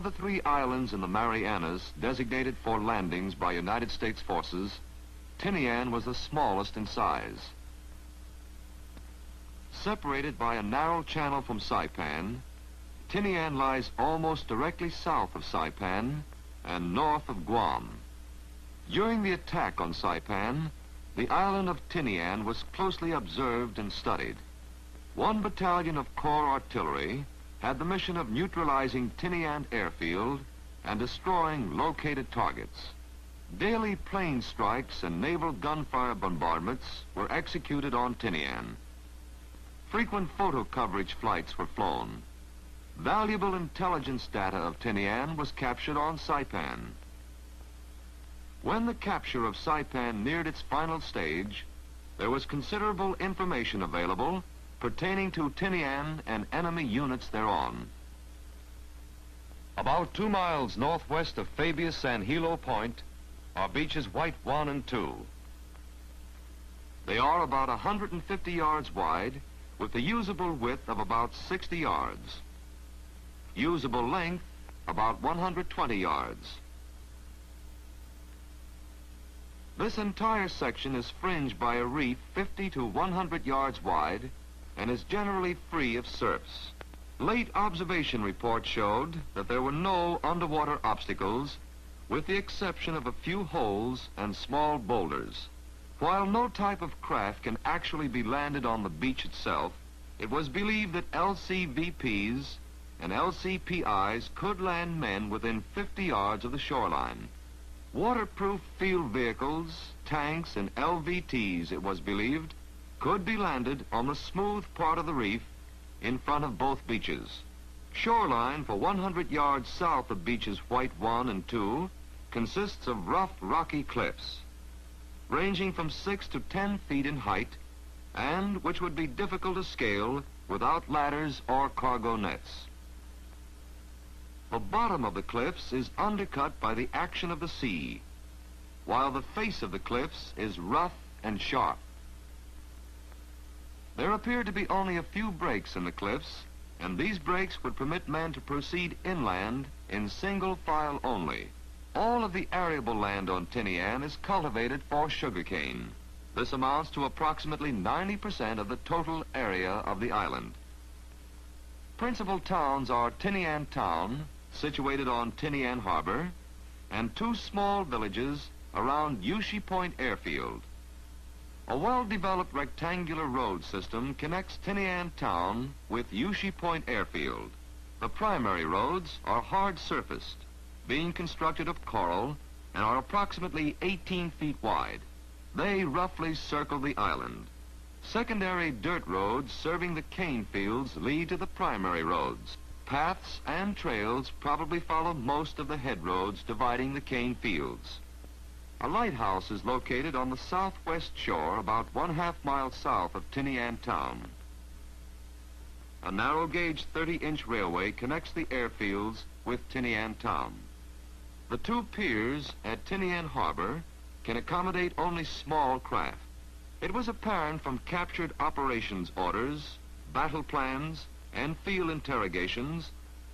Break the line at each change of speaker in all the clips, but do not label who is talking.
Of the 3 islands in the Marianas designated for landings by United States forces, Tinian was the smallest in size. Separated by a narrow channel from Saipan, Tinian lies almost directly south of Saipan and north of Guam. During the attack on Saipan, the island of Tinian was closely observed and studied. 1 battalion of Corps Artillery had the mission of neutralizing Tinian airfield and destroying located targets. Daily plane strikes and naval gunfire bombardments were executed on Tinian. Frequent photo coverage flights were flown. Valuable intelligence data of Tinian was captured on Saipan. When the capture of Saipan neared its final stage, there was considerable information available pertaining to Tinian and enemy units thereon. About 2 miles northwest of Fabius and Hilo Point are beaches White 1 and 2. They are about 150 yards wide with a usable width of about 60 yards. Usable length about 120 yards. This entire section is fringed by a reef 50 to 100 yards wide and is generally free of surfs. Late observation reports showed that there were no underwater obstacles with the exception of a few holes and small boulders. While no type of craft can actually be landed on the beach itself, it was believed that LCVPs and LCPIs could land men within 50 yards of the shoreline. Waterproof field vehicles, tanks, and LVTs, it was believed, could be landed on the smooth part of the reef in front of both beaches. Shoreline for 100 yards south of beaches White 1 and 2 consists of rough, rocky cliffs, ranging from 6 to 10 feet in height, and which would be difficult to scale without ladders or cargo nets. The bottom of the cliffs is undercut by the action of the sea, while the face of the cliffs is rough and sharp. There appeared to be only a few breaks in the cliffs, and these breaks would permit men to proceed inland in single file only. All of the arable land on Tinian is cultivated for sugarcane. This amounts to approximately 90% of the total area of the island. Principal towns are Tinian Town, situated on Tinian Harbor, and 2 small villages around Yushi Point Airfield. A well-developed rectangular road system connects Tinian Town with Yushi Point Airfield. The primary roads are hard-surfaced, being constructed of coral, and are approximately 18 feet wide. They roughly circle the island. Secondary dirt roads serving the cane fields lead to the primary roads. Paths and trails probably follow most of the head roads dividing the cane fields. A lighthouse is located on the southwest shore about 1/2 mile south of Tinian Town. A narrow-gauge 30-inch railway connects the airfields with Tinian Town. The 2 piers at Tinian Harbor can accommodate only small craft. It was apparent from captured operations orders, battle plans, and field interrogations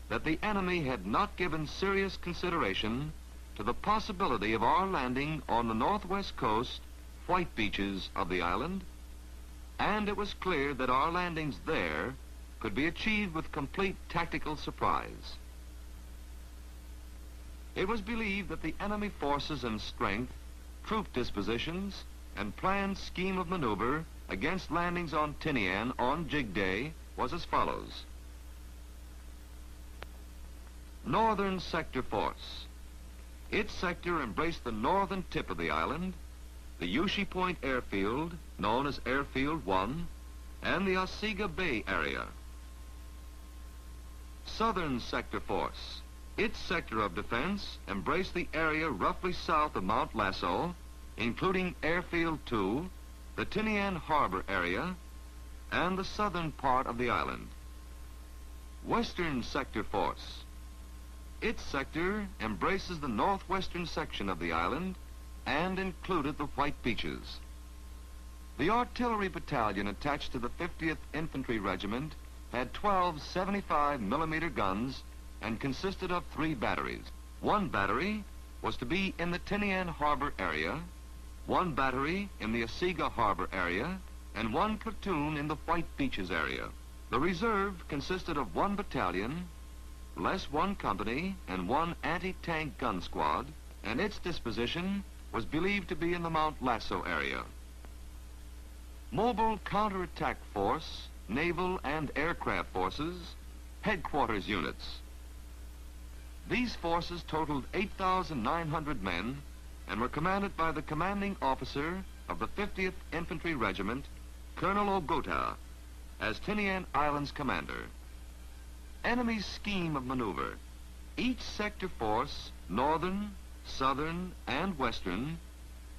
that the enemy had not given serious consideration to the possibility of our landing on the northwest coast, white beaches of the island, and it was clear that our landings there could be achieved with complete tactical surprise. It was believed that the enemy forces and strength, troop dispositions, and planned scheme of maneuver against landings on Tinian on Jig Day was as follows. Northern Sector Force. Its sector embraced the northern tip of the island, the Yushi Point Airfield, known as Airfield 1, and the Osega Bay area. Southern Sector Force. Its sector of defense embraced the area roughly south of Mount Lasso, including Airfield 2, the Tinian Harbor area, and the southern part of the island. Western Sector Force. Its sector embraces the northwestern section of the island and included the White Beaches. The artillery battalion attached to the 50th Infantry Regiment had 12 75mm guns and consisted of 3 batteries. One battery was to be in the Tinian harbor area, one battery in the Osiga harbor area, and one platoon in the White Beaches area. The reserve consisted of 1 battalion, less 1 company, and 1 anti-tank gun squad, and its disposition was believed to be in the Mount Lasso area. Mobile counterattack force, naval and aircraft forces, headquarters units. These forces totaled 8,900 men and were commanded by the commanding officer of the 50th Infantry Regiment, Colonel Ogota, as Tinian Island's commander. Enemy's scheme of maneuver. Each sector force, northern, southern, and western,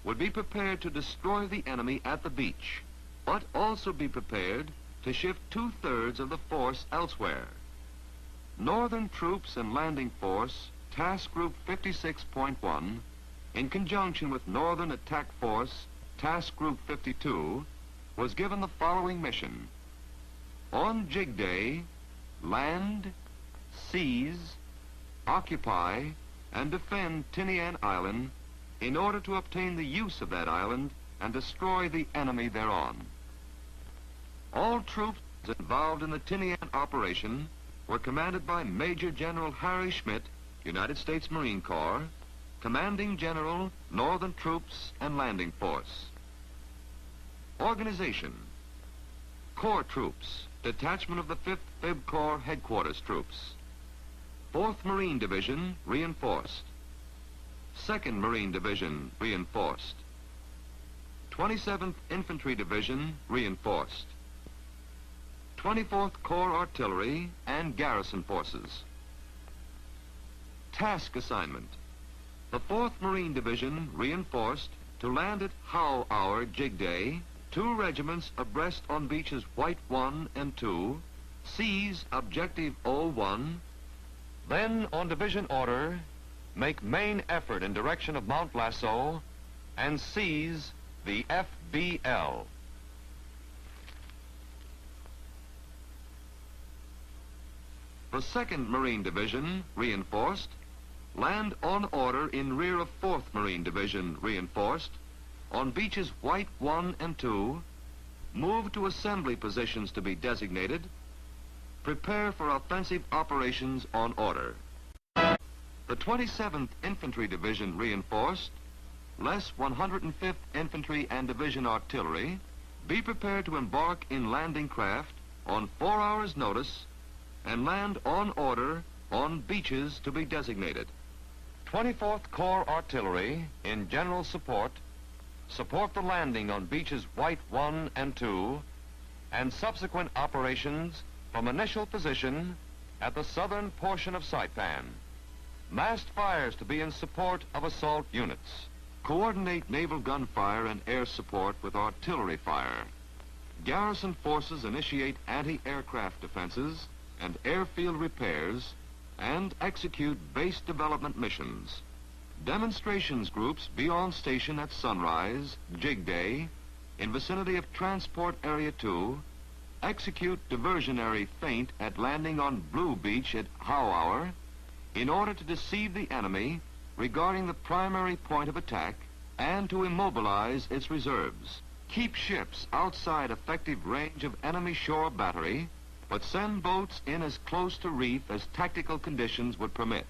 would be prepared to destroy the enemy at the beach, but also be prepared to shift 2/3 of the force elsewhere. Northern troops and landing force, Task Group 56.1, in conjunction with Northern Attack Force, Task Group 52, was given the following mission. On Jig Day, land, seize, occupy, and defend Tinian Island in order to obtain the use of that island and destroy the enemy thereon. All troops involved in the Tinian operation were commanded by Major General Harry Schmidt, United States Marine Corps, Commanding General, Northern Troops and Landing Force. Organization. Corps Troops, detachment of the 5th Fib Corps Headquarters Troops. 4th Marine Division, reinforced. 2nd Marine Division, reinforced. 27th Infantry Division, reinforced. 24th Corps Artillery and Garrison Forces. Task assignment. The 4th Marine Division, reinforced, to land at Howe Hour Jig Day, 2 regiments abreast on beaches White 1 and 2, seize Objective 01, then on division order, make main effort in direction of Mount Lasso and seize the FBL. The 2nd Marine Division, reinforced, land on order in rear of 4th Marine Division, reinforced, on beaches White 1 and 2, move to assembly positions to be designated, prepare for offensive operations on order. The 27th Infantry Division, reinforced, less 105th Infantry and Division Artillery, be prepared to embark in landing craft on 4 hours' notice and land on order on beaches to be designated. 24th Corps Artillery, in general support the landing on beaches White 1 and 2, and subsequent operations from initial position at the southern portion of Saipan. Massed fires to be in support of assault units. Coordinate naval gunfire and air support with artillery fire. Garrison forces initiate anti-aircraft defenses and airfield repairs and execute base development missions. Demonstrations groups be on station at sunrise, Jig Day, in vicinity of Transport Area 2, execute diversionary feint at landing on Blue Beach at Howe Hour in order to deceive the enemy regarding the primary point of attack and to immobilize its reserves. Keep ships outside effective range of enemy shore battery, but send boats in as close to reef as tactical conditions would permit.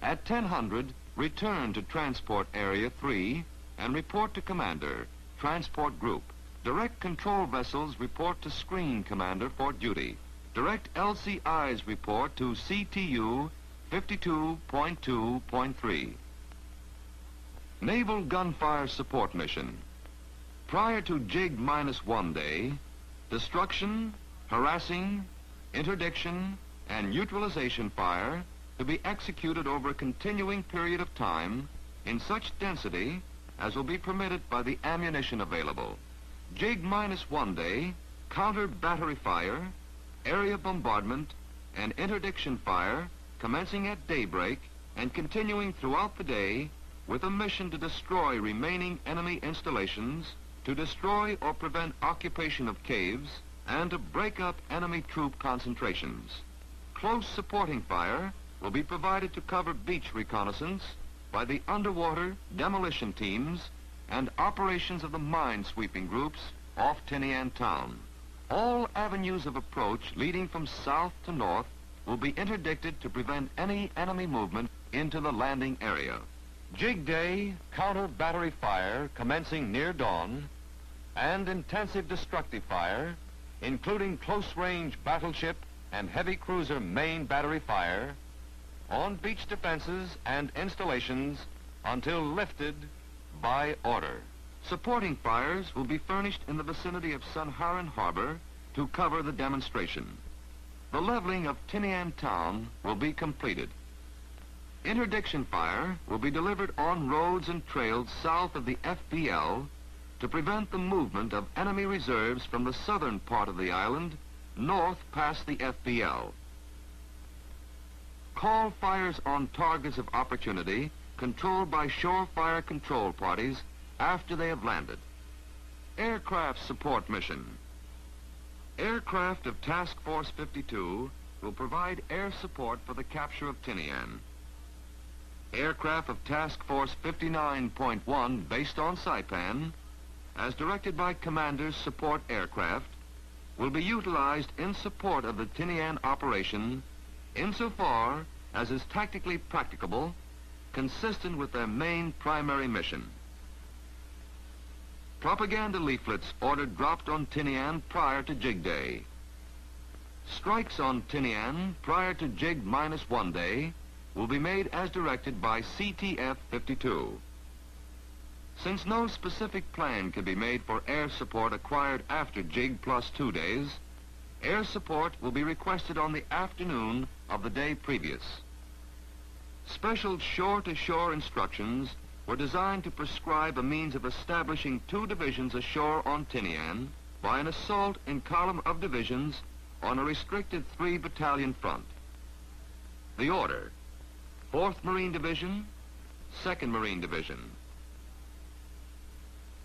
At 1000, return to Transport Area 3 and report to Commander, Transport Group. Direct control vessels report to Screen Commander for duty. Direct LCIs report to CTU 52.2.3. Naval Gunfire Support Mission. Prior to Jig -1 day, destruction, harassing, interdiction, and neutralization fire to be executed over a continuing period of time in such density as will be permitted by the ammunition available. Jig -1 day, counter battery fire, area bombardment, and interdiction fire commencing at daybreak and continuing throughout the day with a mission to destroy remaining enemy installations, to destroy or prevent occupation of caves, and to break up enemy troop concentrations. Close supporting fire will be provided to cover beach reconnaissance by the underwater demolition teams and operations of the mine-sweeping groups off Tinian town. All avenues of approach leading from south to north will be interdicted to prevent any enemy movement into the landing area. Jig Day counter-battery fire commencing near dawn and intensive destructive fire, including close-range battleship and heavy cruiser main battery fire, on beach defenses and installations until lifted by order. Supporting fires will be furnished in the vicinity of Sunharon Harbor to cover the demonstration. The leveling of Tinian town will be completed. Interdiction fire will be delivered on roads and trails south of the FBL to prevent the movement of enemy reserves from the southern part of the island north past the FBL. Call fires on targets of opportunity controlled by shore fire control parties after they have landed. Aircraft support mission. Aircraft of Task Force 52 will provide air support for the capture of Tinian. Aircraft of Task Force 59.1 based on Saipan, as directed by Commander's support aircraft, will be utilized in support of the Tinian operation insofar as is tactically practicable, consistent with their main primary mission. Propaganda leaflets ordered dropped on Tinian prior to Jig Day. Strikes on Tinian prior to Jig -1 day will be made as directed by CTF 52. Since no specific plan can be made for air support acquired after Jig +2 days, air support will be requested on the afternoon of the day previous. Special shore-to-shore instructions were designed to prescribe a means of establishing 2 divisions ashore on Tinian by an assault in column of divisions on a restricted 3-battalion front. The order: 4th Marine Division, 2nd Marine Division.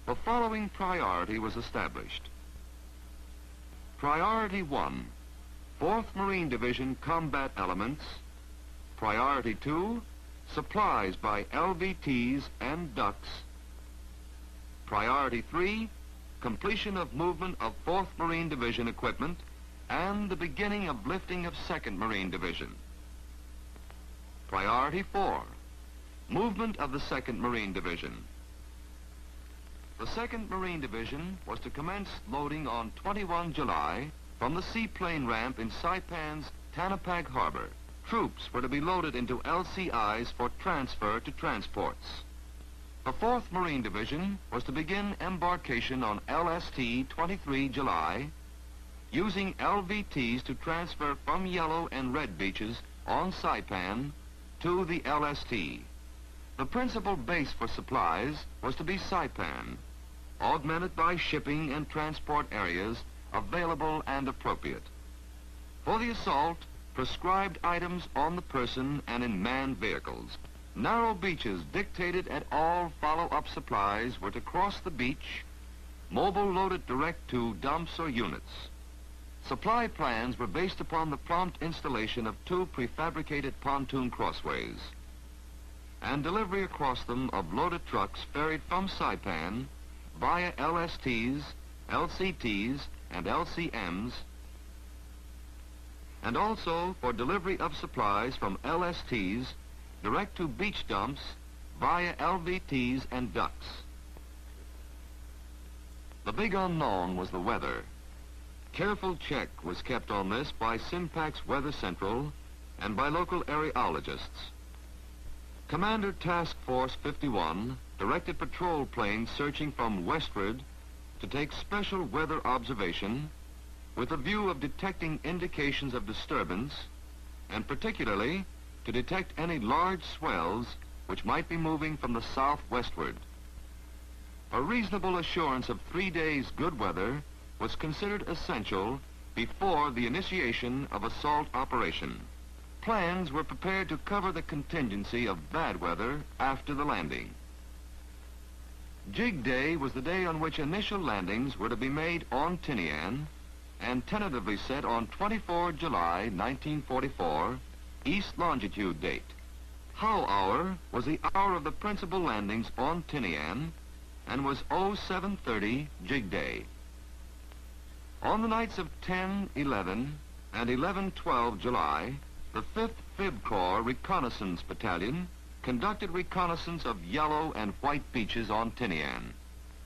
The following priority was established. Priority 1, 4th Marine Division combat elements. Priority 2, supplies by LVTs and ducks. Priority 3, completion of movement of 4th Marine Division equipment and the beginning of lifting of 2nd Marine Division. Priority 4, movement of the 2nd Marine Division. The 2nd Marine Division was to commence loading on 21 July from the seaplane ramp in Saipan's Tanapag Harbor. Troops were to be loaded into LCIs for transfer to transports. The 4th Marine Division was to begin embarkation on LST 23 July, using LVTs to transfer from Yellow and Red beaches on Saipan to the LST. The principal base for supplies was to be Saipan, augmented by shipping and transport areas available and appropriate. For the assault, prescribed items on the person and in manned vehicles. Narrow beaches dictated at all follow-up supplies were to cross the beach, mobile loaded direct to dumps or units. Supply plans were based upon the prompt installation of 2 prefabricated pontoon crossways and delivery across them of loaded trucks ferried from Saipan via LSTs, LCTs, and LCMs, and also for delivery of supplies from LSTs direct to beach dumps via LVTs and ducks. The big unknown was the weather. Careful check was kept on this by Simpax Weather Central and by local areologists. Commander Task Force 51 directed patrol planes searching from westward to take special weather observation with a view of detecting indications of disturbance, and particularly to detect any large swells which might be moving from the southwestward. A reasonable assurance of 3 days good weather was considered essential before the initiation of assault operation. Plans were prepared to cover the contingency of bad weather after the landing. Jig Day was the day on which initial landings were to be made on Tinian, and tentatively set on 24 July 1944 east longitude date. Howe hour was the hour of the principal landings on Tinian and was 0730 jig day. On the nights of 10, 11, and 11-12 July, the 5th Fib Corps Reconnaissance Battalion conducted reconnaissance of yellow and white beaches on Tinian.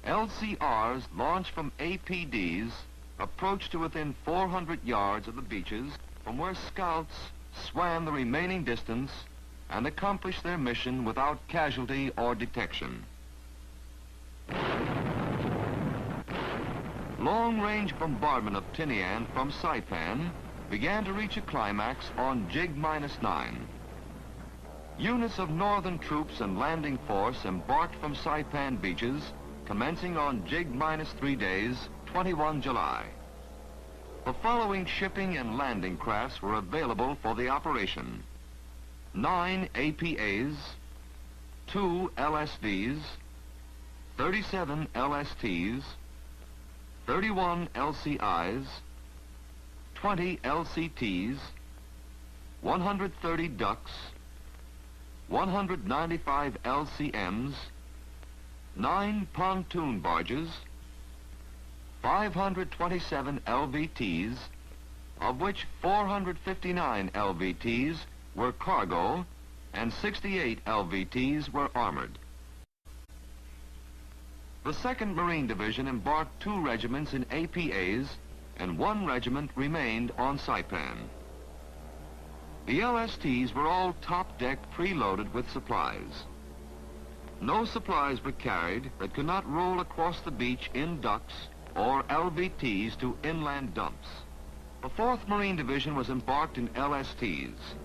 LCRs launched from APDs approached to within 400 yards of the beaches, from where scouts swam the remaining distance and accomplished their mission without casualty or detection. Long-range bombardment of Tinian from Saipan began to reach a climax on jig -9. Units of northern troops and landing force embarked from Saipan beaches commencing on jig -3 days, 21 July. The following shipping and landing crafts were available for the operation: 9 APAs, 2 LSVs, 37 LSTs, 31 LCIs, 20 LCTs, 130 ducks, 195 LCMs, 9 pontoon barges, 527 LVTs, of which 459 LVTs were cargo and 68 LVTs were armored. The 2nd Marine Division embarked 2 regiments in APAs and 1 regiment remained on Saipan. The LSTs were all top-deck preloaded with supplies. No supplies were carried that could not roll across the beach in ducks or LVTs to inland dumps. The 4th Marine Division was embarked in LSTs.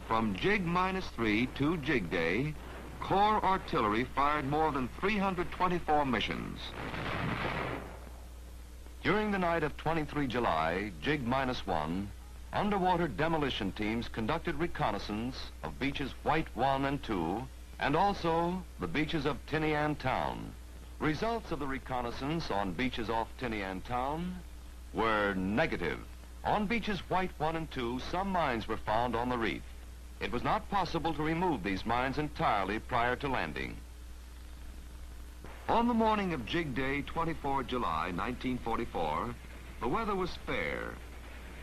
From jig -3 to jig day, Corps artillery fired more than 324 missions. During the night of 23 July, jig -1, underwater demolition teams conducted reconnaissance of beaches White 1 and 2, and also the beaches of Tinian Town. Results of the reconnaissance on beaches off Tinian Town were negative. On beaches White 1 and 2, some mines were found on the reef. It was not possible to remove these mines entirely prior to landing. On the morning of jig day 24 July 1944, the weather was fair.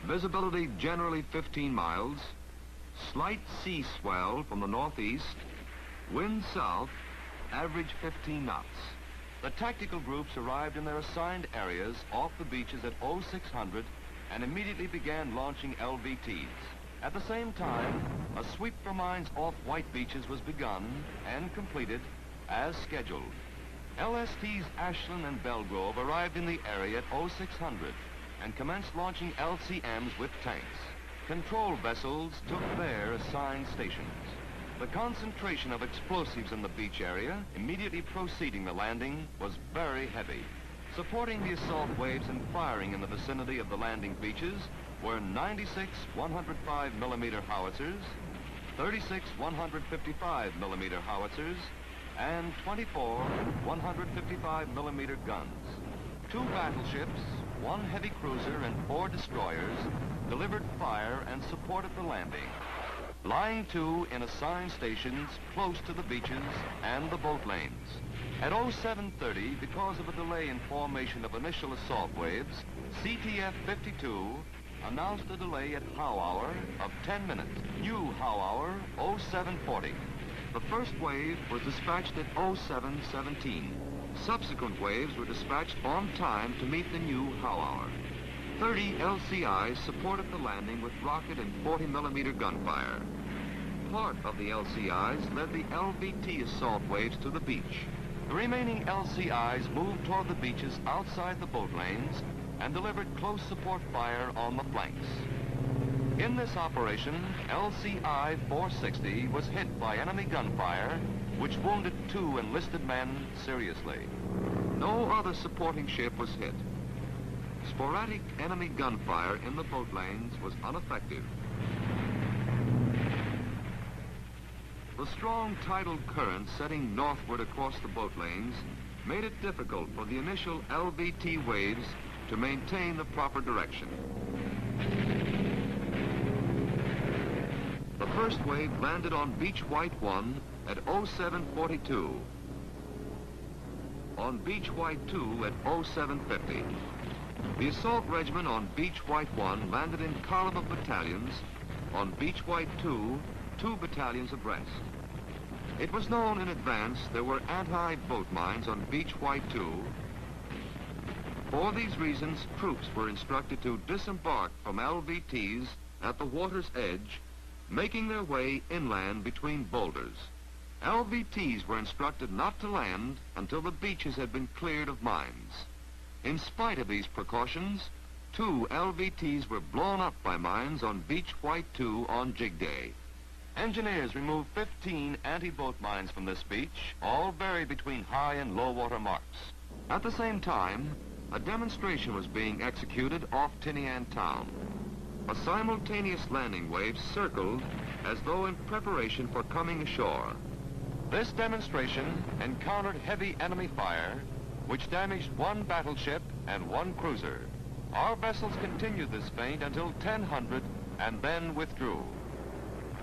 Visibility generally 15 miles, slight sea swell from the northeast, wind south, average 15 knots. The tactical groups arrived in their assigned areas off the beaches at 0600 and immediately began launching LVTs. At the same time, a sweep for mines off white beaches was begun and completed as scheduled. LSTs Ashland and Belgrove arrived in the area at 0600 and commenced launching LCMs with tanks. Control vessels took their assigned stations. The concentration of explosives in the beach area immediately preceding the landing was very heavy. Supporting the assault waves and firing in the vicinity of the landing beaches were 96 105mm howitzers, 36 155mm howitzers, and 24 155mm guns. 2 battleships, 1 heavy cruiser, and 4 destroyers delivered fire and supported the landing, lying to in assigned stations close to the beaches and the boat lanes. At 0730, because of a delay in formation of initial assault waves, CTF 52 announced a delay at Howe hour of 10 minutes. New Howe hour 0740. The first wave was dispatched at 0717. Subsequent waves were dispatched on time to meet the new Howe hour. 30 LCIs supported the landing with rocket and 40mm gunfire. Part of the LCIs led the LVT assault waves to the beach. The remaining LCIs moved toward the beaches outside the boat lanes and delivered close support fire on the flanks. In this operation, LCI 460 was hit by enemy gunfire, which wounded 2 enlisted men seriously. No other supporting ship was hit. Sporadic enemy gunfire in the boat lanes was ineffective. The strong tidal current setting northward across the boat lanes made it difficult for the initial LVT waves to maintain the proper direction. The first wave landed on Beach White 1 at 0742. On Beach White 2 at 0750. The assault regiment on Beach White 1 landed in column of battalions. On Beach White 2, 2 battalions abreast. It was known in advance there were anti-boat mines on Beach White 2. For these reasons, troops were instructed to disembark from LVTs at the water's edge, making their way inland between boulders. LVTs were instructed not to land until the beaches had been cleared of mines. In spite of these precautions, 2 LVTs were blown up by mines on Beach White 2 on Jig Day. Engineers removed 15 anti-boat mines from this beach, all buried between high and low water marks. At the same time, a demonstration was being executed off Tinian town. A simultaneous landing wave circled as though in preparation for coming ashore. This demonstration encountered heavy enemy fire, which damaged 1 battleship and 1 cruiser. Our vessels continued this feint until 1000 and then withdrew.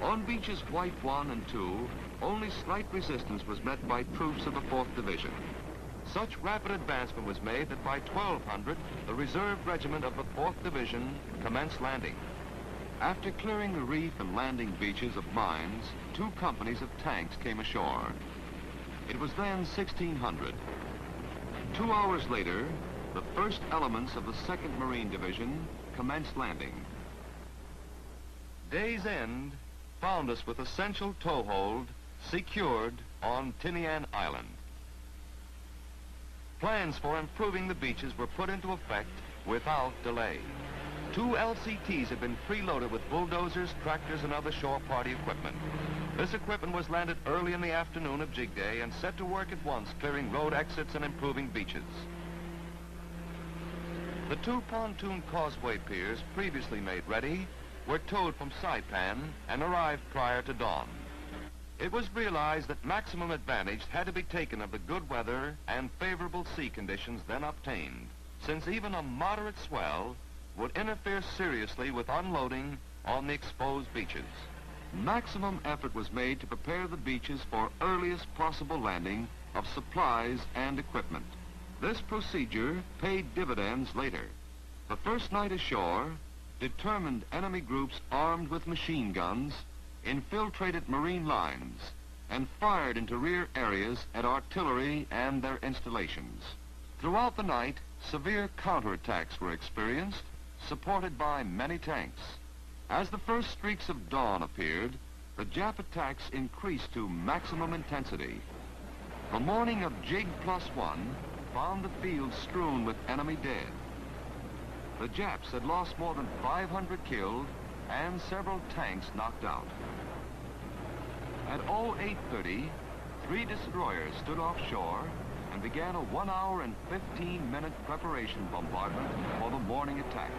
On beaches White 1 and 2, only slight resistance was met by troops of the 4th Division. Such rapid advancement was made that by 1200, the reserve regiment of the 4th Division commenced landing. After clearing the reef and landing beaches of mines, 2 companies of tanks came ashore. It was then 1600. 2 hours later, the first elements of the 2nd Marine Division commenced landing. Day's end found us with essential toehold secured on Tinian Island. Plans for improving the beaches were put into effect without delay. 2 LCTs had been preloaded with bulldozers, tractors, and other shore party equipment. This equipment was landed early in the afternoon of Jig Day and set to work at once clearing road exits and improving beaches. The 2 pontoon causeway piers previously made ready were towed from Saipan and arrived prior to dawn. It was realized that maximum advantage had to be taken of the good weather and favorable sea conditions then obtained, since even a moderate swell would interfere seriously with unloading on the exposed beaches. Maximum effort was made to prepare the beaches for earliest possible landing of supplies and equipment. This procedure paid dividends later. The first night ashore, determined enemy groups armed with machine guns infiltrated marine lines and fired into rear areas at artillery and their installations. Throughout the night, severe counterattacks were experienced, supported by many tanks. As the first streaks of dawn appeared, the Jap attacks increased to maximum intensity. The morning of Jig +1 found the field strewn with enemy dead. The Japs had lost more than 500 killed and several tanks knocked out. At 0830, 3 destroyers stood offshore and began a 1 hour and 15-minute preparation bombardment for the morning attack.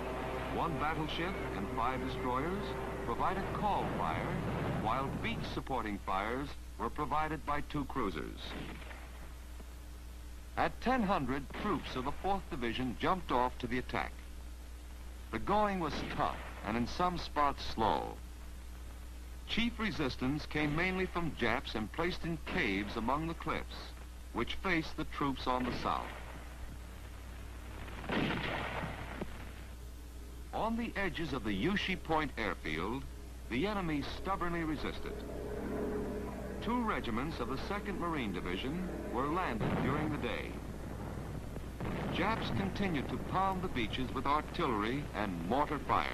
1 battleship and 5 destroyers provided call fire, while beach supporting fires were provided by 2 cruisers. At 1000, troops of the 4th Division jumped off to the attack. The going was tough and in some spots slow. Chief resistance came mainly from Japs emplaced in caves among the cliffs, which faced the troops on the south. On the edges of the Yushi Point airfield, the enemy stubbornly resisted. 2 regiments of the 2nd Marine Division were landed during the day. Japs continued to pound the beaches with artillery and mortar fire.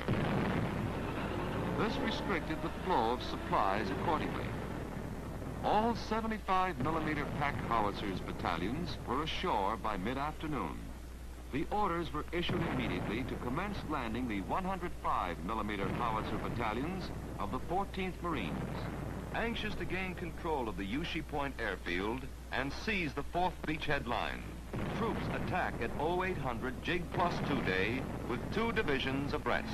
This restricted the flow of supplies accordingly. All 75mm pack howitzers battalions were ashore by mid-afternoon. The orders were issued immediately to commence landing the 105mm howitzer battalions of the 14th Marines. Anxious to gain control of the Yushi Point airfield and seize the 4th beachhead line, troops attack at 0800 Jig +2 day with 2 divisions abreast.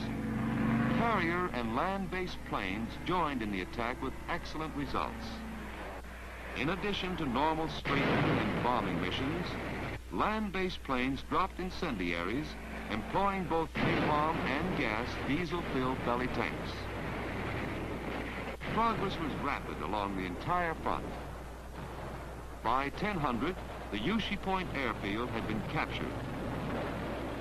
Carrier and land-based planes joined in the attack with excellent results. In addition to normal strafing and bombing missions, land-based planes dropped incendiaries employing both napalm and gas diesel-filled belly tanks. Progress was rapid along the entire front. By 1000, the Yushi Point airfield had been captured.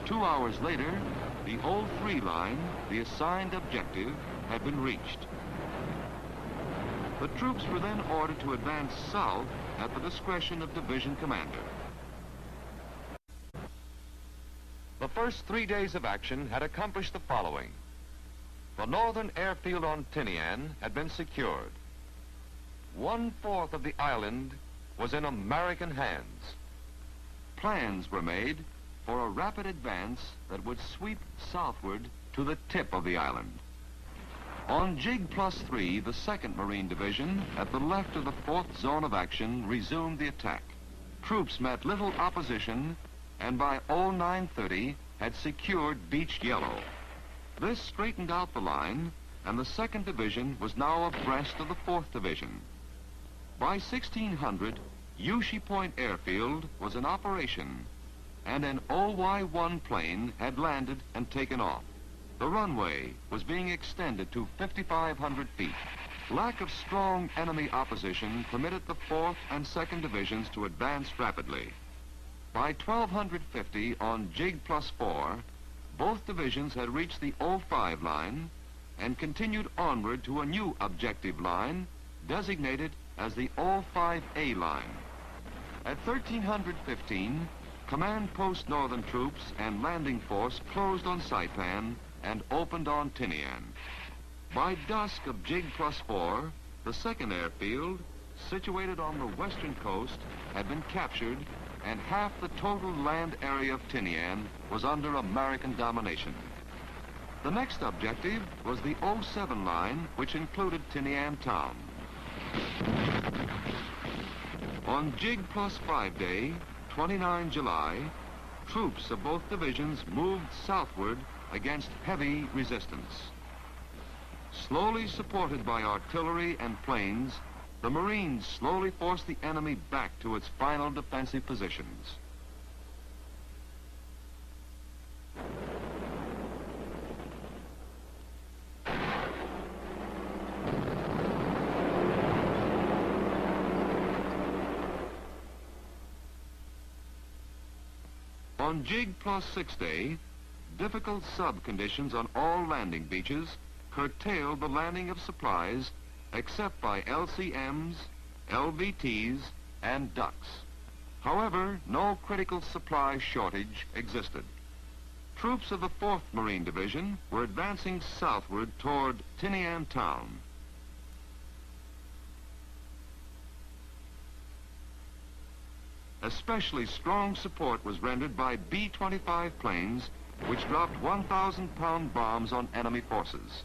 2 hours later, the O3 line, the assigned objective, had been reached. The troops were then ordered to advance south at the discretion of division commander. The first 3 days of action had accomplished the following. The northern airfield on Tinian had been secured. 1/4 of the island was in American hands. Plans were made for a rapid advance that would sweep southward to the tip of the island. On Jig +3, the 2nd Marine Division, at the left of the 4th zone of action, resumed the attack. Troops met little opposition and by 0930 had secured Beach Yellow. This straightened out the line, and the 2nd Division was now abreast of the 4th Division. By 1600, Yushi Point Airfield was in operation, and an OY-1 plane had landed and taken off. The runway was being extended to 5,500 feet. Lack of strong enemy opposition permitted the 4th and 2nd Divisions to advance rapidly. By 1250 on Jig +4, both divisions had reached the 05 line and continued onward to a new objective line designated as the 05A line. At 1315, Command Post Northern troops and landing force closed on Saipan and opened on Tinian. By dusk of Jig +4, the 2nd airfield, situated on the western coast, had been captured, and half the total land area of Tinian was under American domination. The next objective was the 07 line, which included Tinian town. On Jig +5 day, 29 July, troops of both divisions moved southward against heavy resistance. Slowly supported by artillery and planes, the Marines slowly forced the enemy back to its final defensive positions. On Jig +6 day, difficult sub-conditions on all landing beaches curtailed the landing of supplies except by LCMs, LVTs, and ducks. However, no critical supply shortage existed. Troops of the 4th Marine Division were advancing southward toward Tinian town. Especially strong support was rendered by B-25 planes, which dropped 1,000-pound bombs on enemy forces.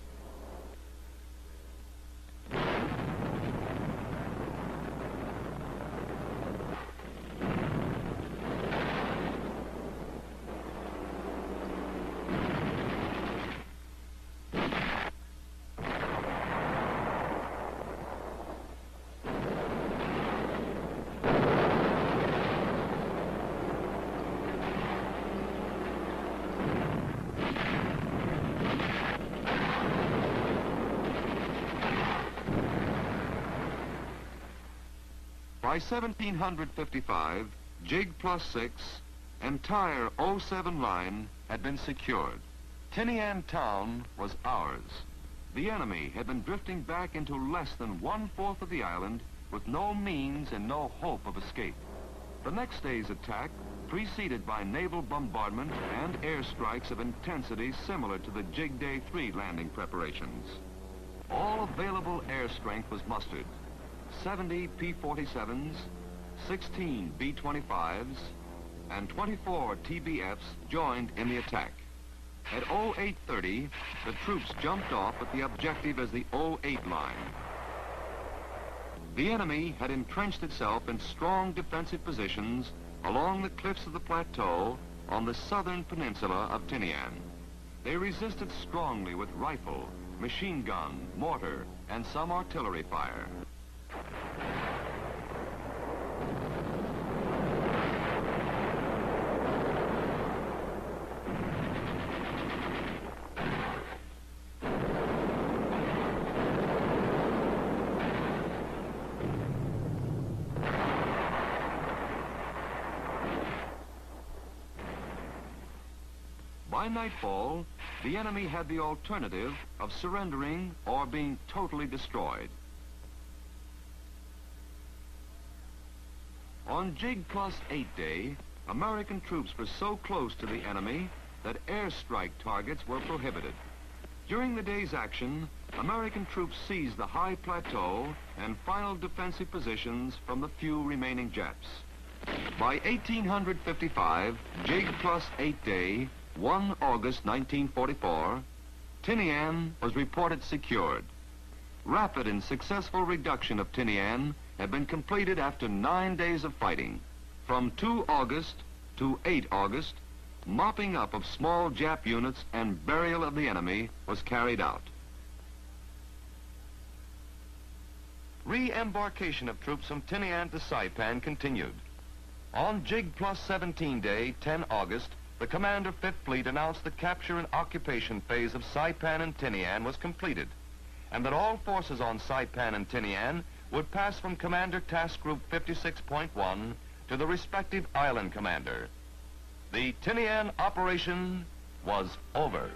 By 1755, Jig +6, entire 07 line had been secured. Tinian town was ours. The enemy had been drifting back into less than 1/4 of the island with no means and no hope of escape. The next day's attack, preceded by naval bombardment and airstrikes of intensity similar to the Jig Day 3 landing preparations. All available air strength was mustered. 70 P-47s, 16 B-25s, and 24 TBFs joined in the attack. At 0830, the troops jumped off at the objective as the 08 line. The enemy had entrenched itself in strong defensive positions along the cliffs of the plateau on the southern peninsula of Tinian. They resisted strongly with rifle, machine gun, mortar, and some artillery fire. By nightfall, the enemy had the alternative of surrendering or being totally destroyed. On Jig Plus 8 Day, American troops were so close to the enemy that airstrike targets were prohibited. During the day's action, American troops seized the high plateau and final defensive positions from the few remaining Japs. By 1855, Jig Plus 8 Day, 1 August 1944, Tinian was reported secured. Rapid and successful reduction of Tinian had been completed after 9 days of fighting. From 2 August to 8 August, mopping up of small Jap units and burial of the enemy was carried out. Re-embarkation of troops from Tinian to Saipan continued. On Jig Plus 17 Day, 10 August, the Commander 5th Fleet announced the capture and occupation phase of Saipan and Tinian was completed, and that all forces on Saipan and Tinian would pass from Commander Task Group 56.1 to the respective island commander. The Tinian operation was over.